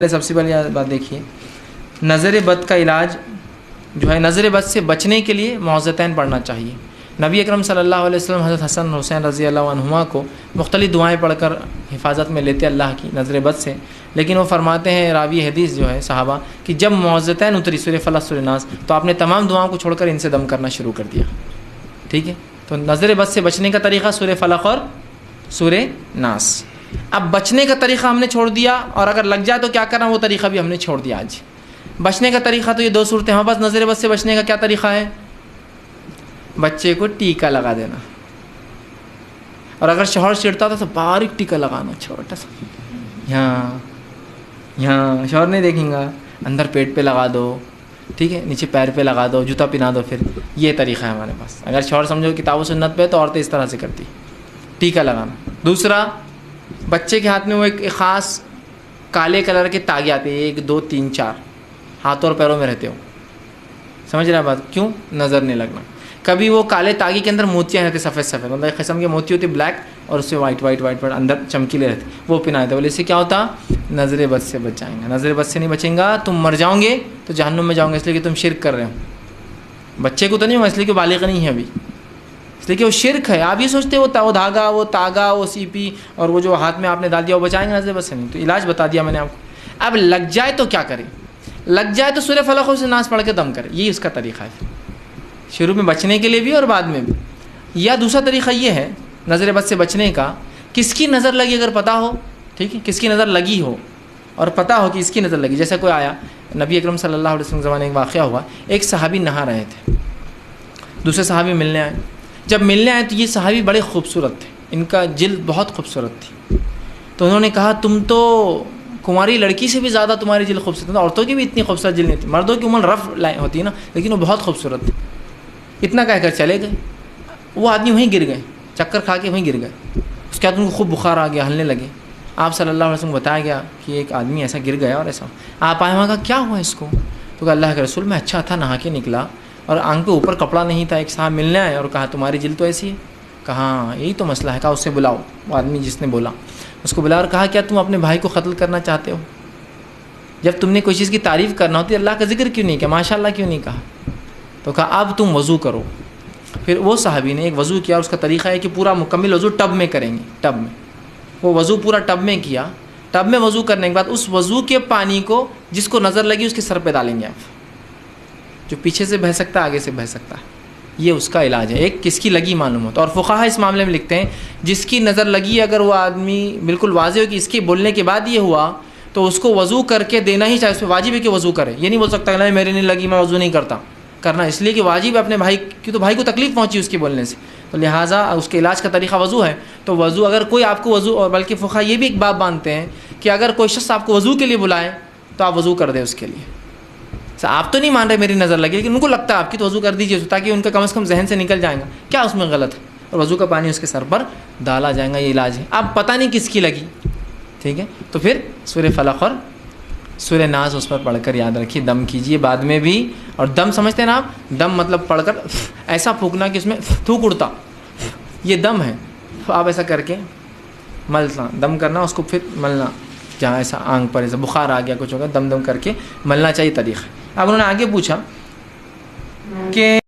سب سے پہلے بات دیکھیے، نظر بد کا علاج جو ہے، نظر بد سے بچنے کے لیے معوذتین پڑھنا چاہیے۔ نبی اکرم صلی اللہ علیہ وسلم حضرت حسن حسین رضی اللہ عنہما کو مختلف دعائیں پڑھ کر حفاظت میں لیتے اللہ کی نظر بد سے، لیکن وہ فرماتے ہیں راوی حدیث جو ہے صحابہ کہ جب معوذتین اتری سورہ فلق سورہ ناس تو آپ نے تمام دعاؤں کو چھوڑ کر ان سے دم کرنا شروع کر دیا۔ ٹھیک ہے، تو نظر بد سے بچنے کا طریقہ سورہ فلق اور سورہ ناس۔ اب بچنے کا طریقہ ہم نے چھوڑ دیا، اور اگر لگ جائے تو کیا کرنا وہ طریقہ بھی ہم نے چھوڑ دیا۔ آج بچنے کا طریقہ تو یہ دو صورتیں ہمارے پاس۔ نظر بد سے بچنے کا کیا طریقہ ہے؟ بچے کو ٹیکا لگا دینا، اور اگر شوہر چھڑتا تھا تو باریک ٹیکا لگانا، چھوٹا سا، یہاں شوہر نہیں دیکھیں گا، اندر پیٹ پہ لگا دو، ٹھیک ہے، نیچے پیر پہ لگا دو، جوتا پہنا دو، پھر یہ طریقہ ہے ہمارے پاس۔ اگر شوہر سمجھو کتاب و سنت پہ تو عورتیں اس طرح سے کرتی، ٹیکا لگانا۔ دوسرا، بچے کے ہاتھ میں وہ ایک خاص کالے کلر کے تاگے آتے ہیں، 1 2 3 4 ہاتھوں اور پیروں میں رہتے ہو، سمجھ رہے ہیں بات؟ کیوں؟ نظر نہیں لگنا۔ کبھی وہ کالے تاگے کے اندر موتیاں رہتے، سفید سفید، مطلب ایک قسم کے موتی ہوتے بلیک، اور اس سے وائٹ اندر چمکیلے رہتے، وہ پہنائے تھے، بولے اس سے کیا ہوتا؟ نظر بد سے بچ جائیں گے۔ نظر بد سے نہیں بچیں گا تم مر جاؤ گے تو جہنم میں جاؤ گے، اس لیے کہ تم شرک کر رہے ہو۔ بچے کو تو نہیں ہوا، اس لیے کہ بالغ نہیں ہے ابھی، اس لیے کہ وہ شرک ہے۔ آپ یہ سوچتے وہ دھاگا، وہ تاگا، وہ سیپی، اور وہ جو ہاتھ میں آپ نے ڈال دیا وہ بچائیں گے نظر بد سے؟ نہیں۔ تو علاج بتا دیا میں نے آپ کو۔ اب لگ جائے تو کیا کریں؟ لگ جائے تو سورہ فلق سے ناس پڑھ کے دم کرے، یہی اس کا طریقہ ہے، شروع میں بچنے کے لیے بھی اور بعد میں بھی۔ یا دوسرا طریقہ یہ ہے نظر بد سے بچنے کا، کس کی نظر لگی اگر پتہ ہو، ٹھیک ہے، کس کی نظر لگی ہو اور پتہ ہو کہ اس کی نظر لگی، جیسے کوئی آیا، نبی اکرم صلی اللہ علیہ وسلم زمانے ایک واقعہ ہوا، ایک صحابی نہا رہے تھے، دوسرے صحابی ملنے آئے۔ جب ملنے آئے تو یہ صحابی بڑے خوبصورت تھے، ان کا جلد بہت خوبصورت تھی، تو انہوں نے کہا تم تو کماری لڑکی سے بھی زیادہ تمہاری جلد خوبصورت ہے، عورتوں کی بھی اتنی خوبصورت جلد نہیں تھی، مردوں کی عموماً رف ہوتی ہے نا، لیکن وہ بہت خوبصورت تھی۔ اتنا کہہ کر چلے گئے، وہ آدمی وہیں گر گئے، چکر کھا کے وہیں گر گئے۔ اس کے بعد ان کو خوب بخار آ گیا، ہلنے لگے۔ آپ صلی اللہ علیہ وسلم کو بتایا گیا کہ ایک آدمی ایسا گر گیا اور ایسا۔ آپ آئے، وہاں کہا کیا ہوا اس کو؟ تو کہا اللہ کے رسول میں اچھا تھا، نہا کے نکلا اور آنکھ کے اوپر کپڑا نہیں تھا، ایک صاحب ملنے آئے اور کہا تمہاری جلد تو ایسی ہے۔ کہا ہاں یہی تو مسئلہ ہے۔ کہا اس سے بلاؤ، وہ آدمی جس نے بولا اس کو بلا اور کہا کیا تم اپنے بھائی کو قتل کرنا چاہتے ہو؟ جب تم نے کوئی چیز کی تعریف کرنا ہوتی ہے اللہ کا ذکر کیوں نہیں کیا، ماشاء اللہ کیوں نہیں کہا؟ تو کہا اب تم وضو کرو۔ پھر وہ صحابی نے ایک وضو کیا، اس کا طریقہ ہے کہ پورا مکمل وضو ٹب میں کریں گے، ٹب میں۔ وہ وضو پورا ٹب میں کیا، ٹب میں وضو کرنے کے بعد اس وضو کے پانی کو جس کو نظر لگی اس کے سر پہ ڈالیں گے آپ، جو پیچھے سے بہہ سکتا ہے آگے سے بہہ سکتا ہے، یہ اس کا علاج ہے۔ ایک کس کی لگی معلوم ہوتا، اور فقہا اس معاملے میں لکھتے ہیں جس کی نظر لگی اگر وہ آدمی بالکل واضح ہو کہ اس کے بولنے کے بعد یہ ہوا تو اس کو وضو کر کے دینا ہی چاہیے، اس پہ واجب ہے کہ وضو کرے۔ یہ نہیں بول سکتا کہ نہیں میرے نہیں لگی میں وضو نہیں کرتا، کرنا اس لیے کہ واجب ہے اپنے بھائی کی، تو بھائی کو تکلیف پہنچی اس کے بولنے سے، تو لہٰذا اس کے علاج کا طریقہ وضو ہے۔ تو وضو اگر کوئی آپ کو وضو، اور بلکہ فقہا یہ بھی ایک بات مانتے ہیں کہ اگر کوئی شخص آپ کو وضو کے لیے بلائے تو آپ وضو کر دیں اس کے لیے۔ آپ تو نہیں مان رہے میری نظر لگی، لیکن ان کو لگتا ہے آپ کی، تو وضو کر دیجیے تاکہ ان کا کم از کم ذہن سے نکل جائے گا کیا اس میں غلط ہے، اور وضو کا پانی اس کے سر پر ڈالا جائے گا، یہ علاج ہے۔ اب پتہ نہیں کس کی لگی، ٹھیک ہے، تو پھر سورہ فلق اور سورہ ناس اس پر پڑھ کر یاد رکھیے، دم کیجیے بعد میں بھی۔ اور دم سمجھتے ہیں نا آپ، دم مطلب پڑھ کر ایسا پھونکنا کہ اس میں تھوک اڑتا، یہ دم ہے۔ آپ ایسا کر کے ملنا، دم کرنا، اس کو پھر ملنا، جہاں ایسا آنکھ پر ایسا بخار آ گیا کچھ ہوگا، دم کر کے ملنا چاہیے طریقہ۔ اب انہوں نے آگے پوچھا کہ